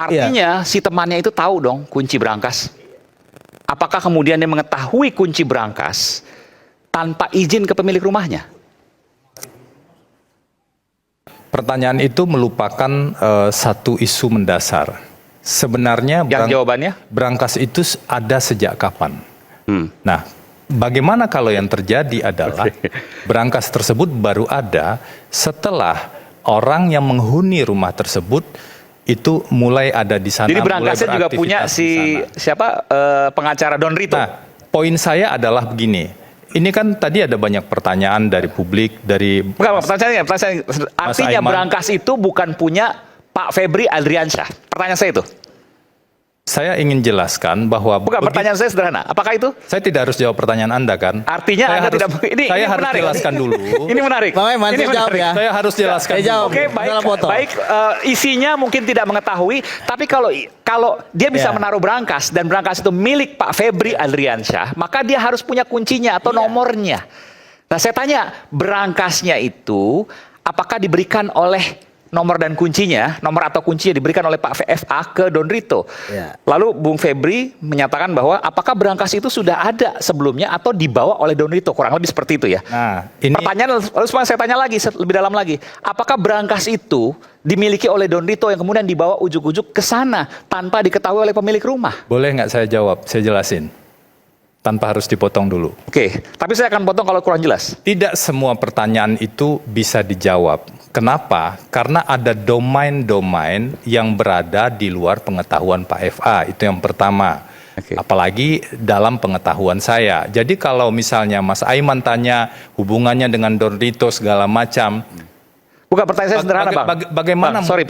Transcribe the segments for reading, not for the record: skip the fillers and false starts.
Artinya si temannya itu tahu dong kunci brankas. Apakah kemudian dia mengetahui kunci brankas tanpa izin ke pemilik rumahnya? Pertanyaan itu melupakan satu isu mendasar. Sebenarnya Jawabannya? brankas itu ada sejak kapan? Nah, bagaimana kalau yang terjadi adalah brankas tersebut baru ada setelah orang yang menghuni rumah tersebut itu mulai ada di sana. Jadi brankasnya juga punya siapa pengacara Don Rito. Nah, poin saya adalah begini. Ini kan tadi ada banyak pertanyaan dari publik, dari pertanyaan artinya brankas itu bukan punya Pak Febri Adriansyah. Pertanyaan saya itu. Saya ingin jelaskan bahwa pertanyaan saya sederhana. Apakah itu? Saya tidak harus jawab pertanyaan Anda kan? Artinya saya Anda harus, tidak. Ini harus menarik. Jelaskan dulu. Ini menarik. Ini menarik. Ya. Saya harus jelaskan. Oke, baik. Isinya mungkin tidak mengetahui, tapi kalau dia bisa menaruh brankas dan brankas itu milik Pak Febri Adriansyah, maka dia harus punya kuncinya atau nomornya. Nah, saya tanya, brankasnya itu apakah diberikan oleh nomor dan kuncinya, nomor atau kuncinya diberikan oleh Pak VFA ke Don Rito. Lalu Bung Febri menyatakan bahwa apakah brankas itu sudah ada sebelumnya atau dibawa oleh Don Rito, kurang lebih seperti itu ya. Nah, ini pertanyaan lalu saya tanya lagi lebih dalam lagi, apakah brankas itu dimiliki oleh Don Rito yang kemudian dibawa ujuk-ujuk ke sana tanpa diketahui oleh pemilik rumah? Boleh nggak saya jawab? Saya jelasin. Tanpa harus dipotong dulu. Oke, tapi saya akan potong kalau kurang jelas. Tidak semua pertanyaan itu bisa dijawab. Kenapa? Karena ada domain-domain yang berada di luar pengetahuan Pak FA. Itu yang pertama. Apalagi dalam pengetahuan saya. Jadi kalau misalnya Mas Aiman tanya hubungannya dengan Don Rito segala macam. Bukan, pertanyaan saya sederhana, Bang.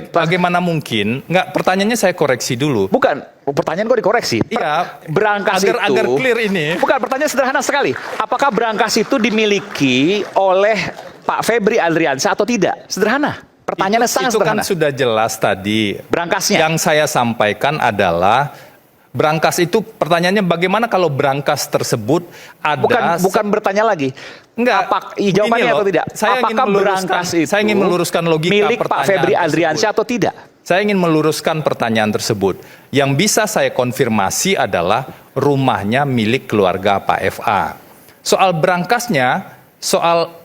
Bagaimana mungkin? Enggak, pertanyaannya saya koreksi dulu. Bukan, pertanyaan kok dikoreksi. Iya, brankas agar clear ini. Bukan, pertanyaan sederhana sekali. Apakah brankas itu dimiliki oleh Pak Febri Adriansyah atau tidak? Sederhana. Pertanyaannya sangat sederhana. Itu kan sudah jelas tadi. Brankasnya. Yang saya sampaikan adalah brankas itu, pertanyaannya bagaimana kalau brankas tersebut ada... Bukan bertanya lagi. Enggak. Jawabannya atau tidak? Apakah brankas itu saya ingin meluruskan logika milik Pak Febri Adriansyah atau tidak? Saya ingin meluruskan pertanyaan tersebut. Yang bisa saya konfirmasi adalah rumahnya milik keluarga Pak FA. Soal brankasnya, soal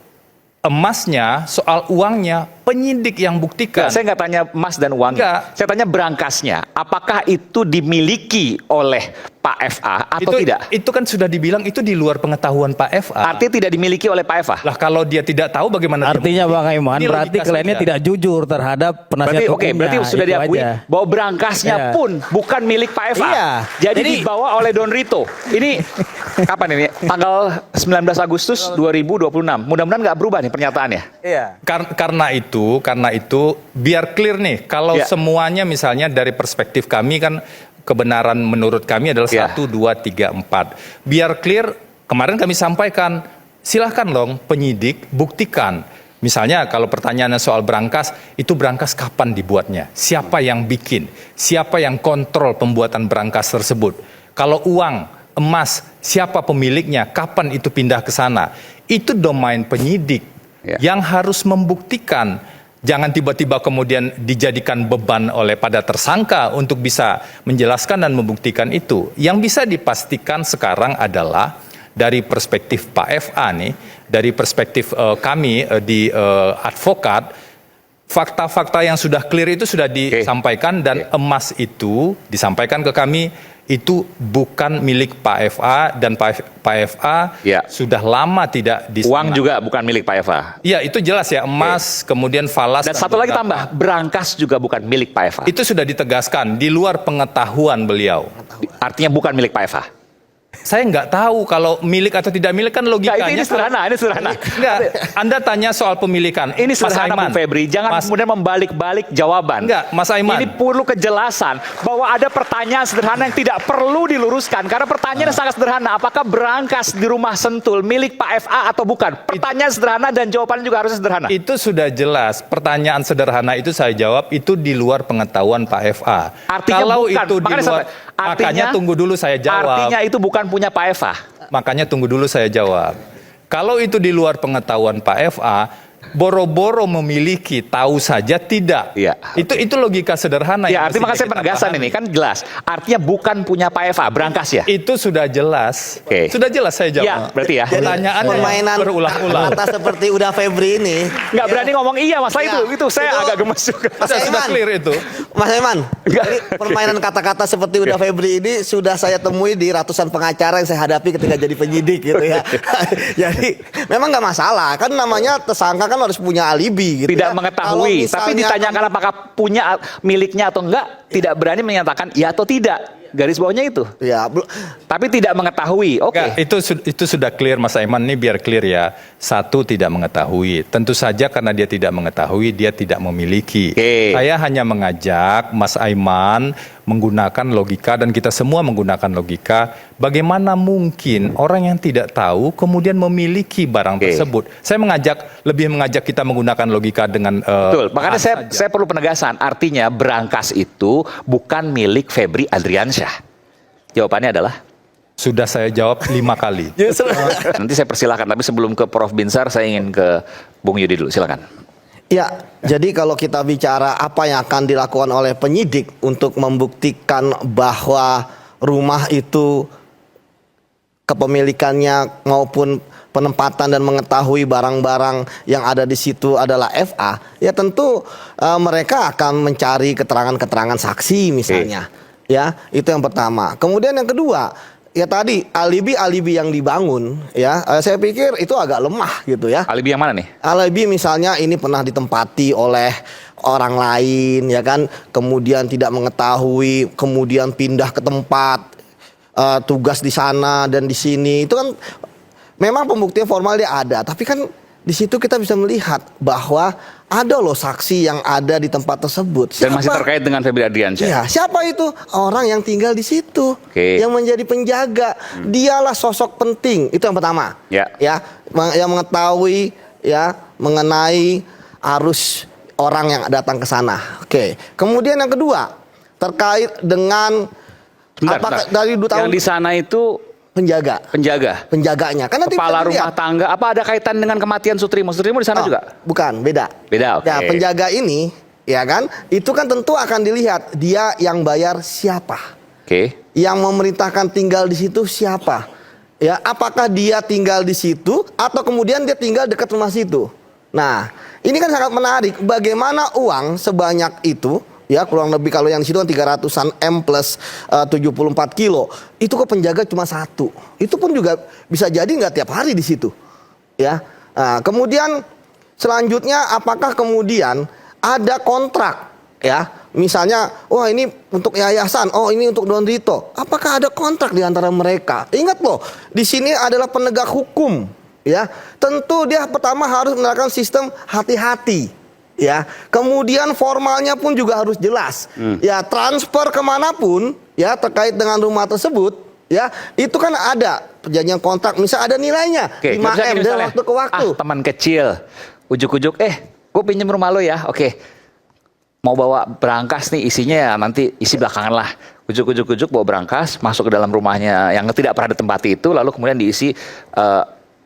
emasnya, soal uangnya, penyidik yang buktikan. Saya nggak tanya emas dan uangnya. Saya tanya brankasnya. Apakah itu dimiliki oleh Pak FA atau tidak? Itu kan sudah dibilang itu di luar pengetahuan Pak FA. Artinya tidak dimiliki oleh Pak FA. Lah kalau dia tidak tahu bagaimana? Artinya Bang Aiman, berarti kliennya tidak jujur terhadap penasihat hukumnya. Berarti sudah diakui bahwa brankasnya pun bukan milik Pak FA. Iya. Jadi dibawa oleh Don Rito. Ini kapan ini? Tanggal 19 Agustus 2026. Mudah-mudahan nggak berubah nih pernyataannya. Iya. Karena itu biar clear nih, kalau semuanya misalnya dari perspektif kami kan kebenaran menurut kami adalah 1, 2, 3, 4. Biar clear, kemarin kami sampaikan, silahkan dong penyidik buktikan. Misalnya kalau pertanyaannya soal brankas, itu brankas kapan dibuatnya? Siapa yang bikin? Siapa yang kontrol pembuatan brankas tersebut? Kalau uang, emas, siapa pemiliknya? Kapan itu pindah ke sana? Itu domain penyidik yang harus membuktikan. Jangan tiba-tiba kemudian dijadikan beban oleh pada tersangka untuk bisa menjelaskan dan membuktikan itu. Yang bisa dipastikan sekarang adalah dari perspektif Pak FA nih, dari perspektif kami di advokat, fakta-fakta yang sudah clear itu sudah disampaikan dan emas itu disampaikan ke kami itu bukan milik Pak FA dan Pak FA sudah lama tidak di uang juga bukan milik Pak FA. Iya, itu jelas ya, emas, kemudian falas. Dan satu lagi tambah, brankas juga bukan milik Pak FA. Itu sudah ditegaskan di luar pengetahuan beliau. Artinya bukan milik Pak FA. Saya nggak tahu kalau milik atau tidak milik kan logikanya. Ini sederhana, ini sederhana. Enggak, Anda tanya soal pemilikan. Ini sederhana, Bung Febri. Jangan kemudian membalik-balik jawaban. Enggak, Mas Aiman. Ini perlu kejelasan bahwa ada pertanyaan sederhana yang tidak perlu diluruskan. Karena pertanyaannya sangat sederhana. Apakah brankas di rumah Sentul milik Pak FA atau bukan? Pertanyaan sederhana dan jawabannya juga harus sederhana. Itu sudah jelas. Pertanyaan sederhana itu saya jawab, itu di luar pengetahuan Pak FA. Artinya kalau bukan. itu di luar, makanya tunggu dulu saya jawab. Artinya itu bukan punya Pak FA. Makanya tunggu dulu saya jawab. Kalau itu di luar pengetahuan Pak FA, boro-boro memiliki, tahu saja tidak. Iya. Itu logika sederhana. Ya, yang artinya mestinya makanya saya kita penegasan pahami. ini kan jelas. Artinya bukan punya Pak Eva, Brankas ya. Itu sudah jelas. Oke. Sudah jelas saya jawab. Ya, berarti ya. Jadi Pertanyaan permainan berulang-ulang. kata seperti udah Febri ini. Nggak berani ngomong iya masalah Ya, itu saya itu- agak gemes juga. Mas Sudah Aiman. clear itu. Mas Eman, Enggak. jadi permainan kata-kata seperti udah Febri ini sudah saya temui di ratusan pengacara yang saya hadapi ketika jadi penyidik gitu ya. Jadi memang nggak masalah, kan namanya tersangka kan harus punya alibi gitu. Tidak ya. mengetahui, Kalau tapi misalnya ditanyakan apakah punya miliknya atau enggak, tidak berani menyatakan ya atau tidak. Garis bawahnya itu. ya Tapi tidak mengetahui. Oke. Enggak, itu sudah clear Mas Aiman, ini biar clear ya. Satu, tidak mengetahui. Tentu saja karena dia tidak mengetahui, dia tidak memiliki. Oke. Saya hanya mengajak Mas Aiman menggunakan logika, dan kita semua menggunakan logika. Bagaimana mungkin orang yang tidak tahu kemudian memiliki barang Oke. tersebut? Saya lebih mengajak kita menggunakan logika dengan Betul. Makanya bahasa saja. saya perlu penegasan. Artinya Brankas itu bukan milik Febri Adriansyah. Jawabannya adalah Sudah saya jawab 5 kali. justru nanti saya persilahkan. Tapi sebelum ke Prof Binsar, saya ingin ke Bung Yudi dulu. Silakan. ya, jadi kalau kita bicara apa yang akan dilakukan oleh penyidik untuk membuktikan bahwa rumah itu kepemilikannya maupun penempatan dan mengetahui barang-barang yang ada di situ adalah FA, ya tentu mereka akan mencari keterangan-keterangan saksi misalnya. Ya, itu yang pertama. Kemudian yang kedua, ya tadi alibi-alibi yang dibangun, ya saya pikir itu agak lemah gitu ya. Alibi yang mana nih? Alibi misalnya ini pernah ditempati oleh orang lain, ya kan, kemudian tidak mengetahui, kemudian pindah ke tempat tugas di sana dan di sini, itu kan memang pembuktian formal dia ada, tapi kan di situ kita bisa melihat bahwa ada loh saksi yang ada di tempat tersebut. Dan masih terkait dengan Febri Adriansyah. Ya, siapa itu? Orang yang tinggal di situ, Oke. yang menjadi penjaga. Dialah sosok penting. Itu yang pertama. Ya. Yang mengetahui ya mengenai arus orang yang datang ke sana. Oke. Kemudian yang kedua terkait dengan Bentar. dari 2 tahun Yang di sana itu penjaga, penjaganya. Kan nanti Kepala bisa rumah dilihat. tangga. Apa ada kaitan dengan kematian Sutrimo? Sutrimo di sana Oh, juga? bukan, beda. Beda, oke. Ya, penjaga ini, ya kan, itu kan tentu akan dilihat dia yang bayar siapa. Oke. Yang memerintahkan tinggal di situ siapa? Ya, apakah dia tinggal di situ atau kemudian dia tinggal dekat rumah situ? Nah, ini kan sangat menarik. Bagaimana uang sebanyak itu, ya kurang lebih kalau yang di situ kan 300-an M plus 74 kilo, itu kok penjaga cuma 1. Itu pun juga bisa jadi nggak tiap hari di situ. Ya, nah, kemudian selanjutnya apakah kemudian ada kontrak? Ya, misalnya, wah ini untuk yayasan, oh ini untuk Don Rito. Apakah ada kontrak di antara mereka? Ingat loh, di sini adalah penegak hukum, ya. Tentu dia pertama harus menerapkan sistem hati-hati, ya. Kemudian formalnya pun juga harus jelas, ya. Transfer kemanapun, ya terkait dengan rumah tersebut, ya itu kan ada perjanjian kontrak, misal ada nilainya Oke, 5 nggak bisa M gini dari misalnya, waktu ke waktu. teman kecil, ujuk-ujuk, gue pinjem rumah lo ya, oke. Mau bawa berangkas nih, isinya ya nanti isi belakangan lah. Ujuk-ujuk bawa berangkas, masuk ke dalam rumahnya yang tidak pernah ditempati itu, lalu kemudian diisi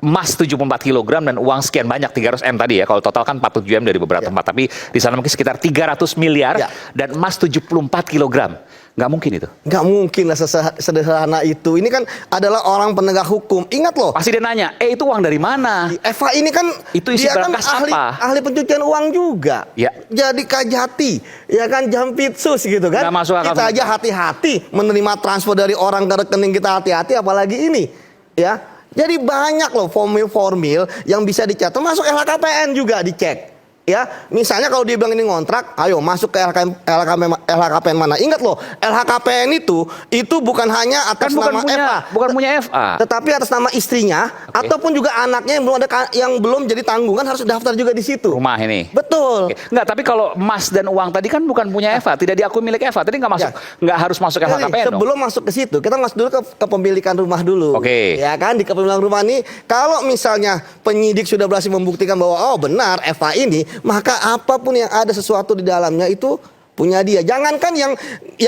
emas 74 kg dan uang sekian banyak, 300 M tadi ya. Kalau total kan 47 M dari beberapa tempat, tapi di sana mungkin sekitar 300 miliar Ya. dan emas 74 kg. Nggak mungkin itu. Nggak mungkin lah sederhana itu. Ini kan adalah orang penegak hukum. Ingat loh, Pasti dia nanya, itu uang dari mana? Eva ini kan Itu isi dia kan berangkas apa? ahli pencucian uang juga. Ya. Jadi kajati, ya kan jampitsus gitu kan. Nggak masuk akal Kita sama aja hati-hati menerima transfer dari orang ke rekening kita, hati-hati apalagi ini. Ya. Jadi banyak loh formil-formil yang bisa dicek. Termasuk LHKPN juga dicek. Ya, misalnya kalau dia bilang ini ngontrak, ayo masuk ke LHKPN mana? Ingat loh, LHKPN itu bukan hanya atas Kan nama Eva, bukan punya FA. tetapi atas nama istrinya ataupun juga anaknya yang belum jadi tanggungan harus daftar juga di situ. Rumah ini. Betul. Oke. Enggak, tapi kalau emas dan uang tadi kan bukan punya Eva, tidak diakui milik Eva. Tadi nggak masuk, nggak harus masuk Jadi, LHKPN dong. sebelum masuk ke situ, kita masuk dulu ke kepemilikan rumah dulu. Oke. Ya kan, di kepemilikan rumah ini, kalau misalnya penyidik sudah berhasil membuktikan bahwa oh benar Eva ini, maka apapun yang ada sesuatu di dalamnya itu punya dia. Jangankan yang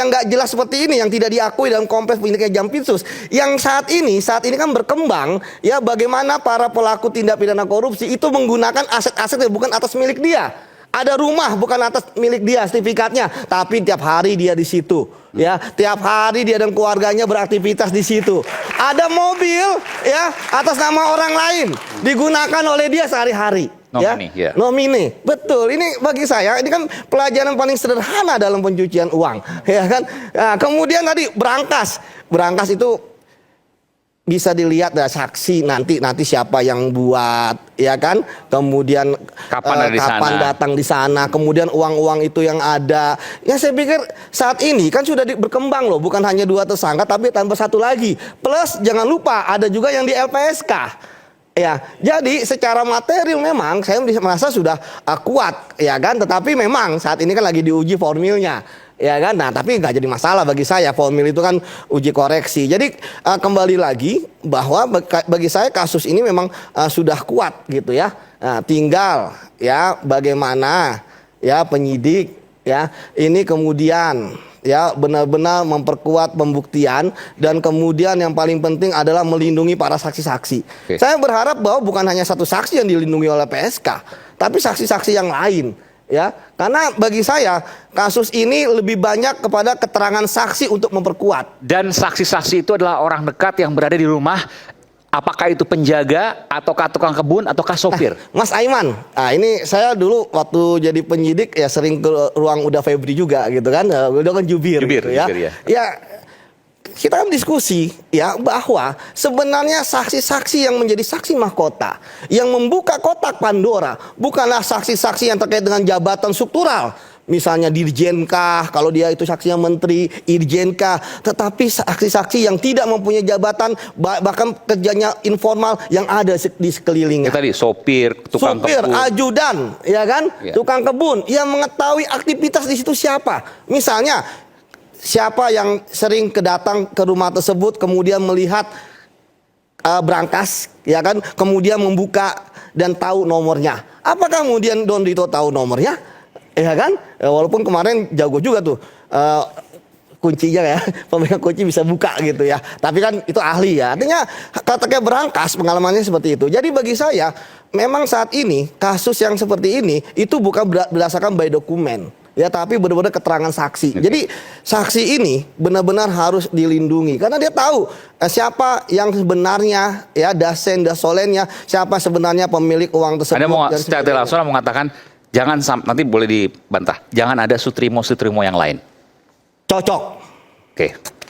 nggak jelas seperti ini, yang tidak diakui dalam kompleks penyidikan Jampitsus. Yang saat ini kan berkembang ya, bagaimana para pelaku tindak pidana korupsi itu menggunakan aset-aset yang bukan atas milik dia. Ada rumah bukan atas milik dia sertifikatnya, tapi tiap hari dia di situ. Ya, tiap hari dia dan keluarganya beraktivitas di situ. Ada mobil ya atas nama orang lain digunakan oleh dia sehari-hari. Nomini, ya. Nomini, betul. Ini bagi saya ini kan pelajaran paling sederhana dalam pencucian uang, ya kan. Nah, kemudian tadi berangkas itu bisa dilihat dari saksi nanti siapa yang buat, ya kan. Kemudian kapan datang di sana, kemudian uang-uang itu yang ada. Ya saya pikir saat ini kan sudah berkembang loh, bukan hanya 2 tersangka tapi tambah 1 lagi. Plus jangan lupa ada juga yang di LPSK. Ya, jadi secara material memang saya merasa sudah kuat, ya kan. Tetapi memang saat ini kan lagi diuji formilnya, ya kan. Nah, tapi nggak jadi masalah bagi saya, formil itu kan uji koreksi. Jadi kembali lagi bahwa bagi saya kasus ini memang sudah kuat gitu ya. Nah, tinggal ya bagaimana ya penyidik ya ini kemudian ya benar-benar memperkuat pembuktian, dan kemudian yang paling penting adalah melindungi para saksi-saksi. Saya berharap bahwa bukan hanya 1 saksi yang dilindungi oleh PSK, tapi saksi-saksi yang lain. Ya, karena bagi saya kasus ini lebih banyak kepada keterangan saksi untuk memperkuat. Dan saksi-saksi itu adalah orang dekat yang berada di rumah. Apakah itu penjaga, ataukah tukang kebun, ataukah sopir? Mas Aiman, nah ini saya dulu waktu jadi penyidik ya sering ke ruang Uda Febri juga gitu kan, udah kan jubir gitu ya. Jubir, ya. Ya kita kan diskusi ya bahwa sebenarnya saksi-saksi yang menjadi saksi mahkota, yang membuka kotak Pandora bukanlah saksi-saksi yang terkait dengan jabatan struktural. Misalnya dirjenkah, kalau dia itu saksinya menteri, irjenkah, tetapi saksi-saksi yang tidak mempunyai jabatan, bahkan kerjanya informal yang ada di sekelilingnya. Ya, tadi sopir, tukang kebun, ajudan, ya kan, ya. Tukang kebun, yang mengetahui aktivitas di situ siapa. Misalnya siapa yang sering datang ke rumah tersebut, kemudian melihat berangkas, ya kan, kemudian membuka dan tahu nomornya. Apakah kemudian Don Rito tahu nomornya? Ya kan, walaupun kemarin jago juga tuh kuncinya ya, pemegang kunci bisa buka gitu ya. Tapi kan itu ahli ya. Artinya kata berangkas pengalamannya seperti itu. Jadi bagi saya memang saat ini kasus yang seperti ini itu bukan berdasarkan by dokumen. Ya, tapi benar-benar keterangan saksi. Jadi saksi ini benar-benar harus dilindungi karena dia tahu siapa yang sebenarnya ya dasolennya, siapa sebenarnya pemilik uang tersebut. Anda mau secara langsung mengatakan jangan, nanti boleh dibantah, jangan ada sutrimo yang lain. Cocok. Oke.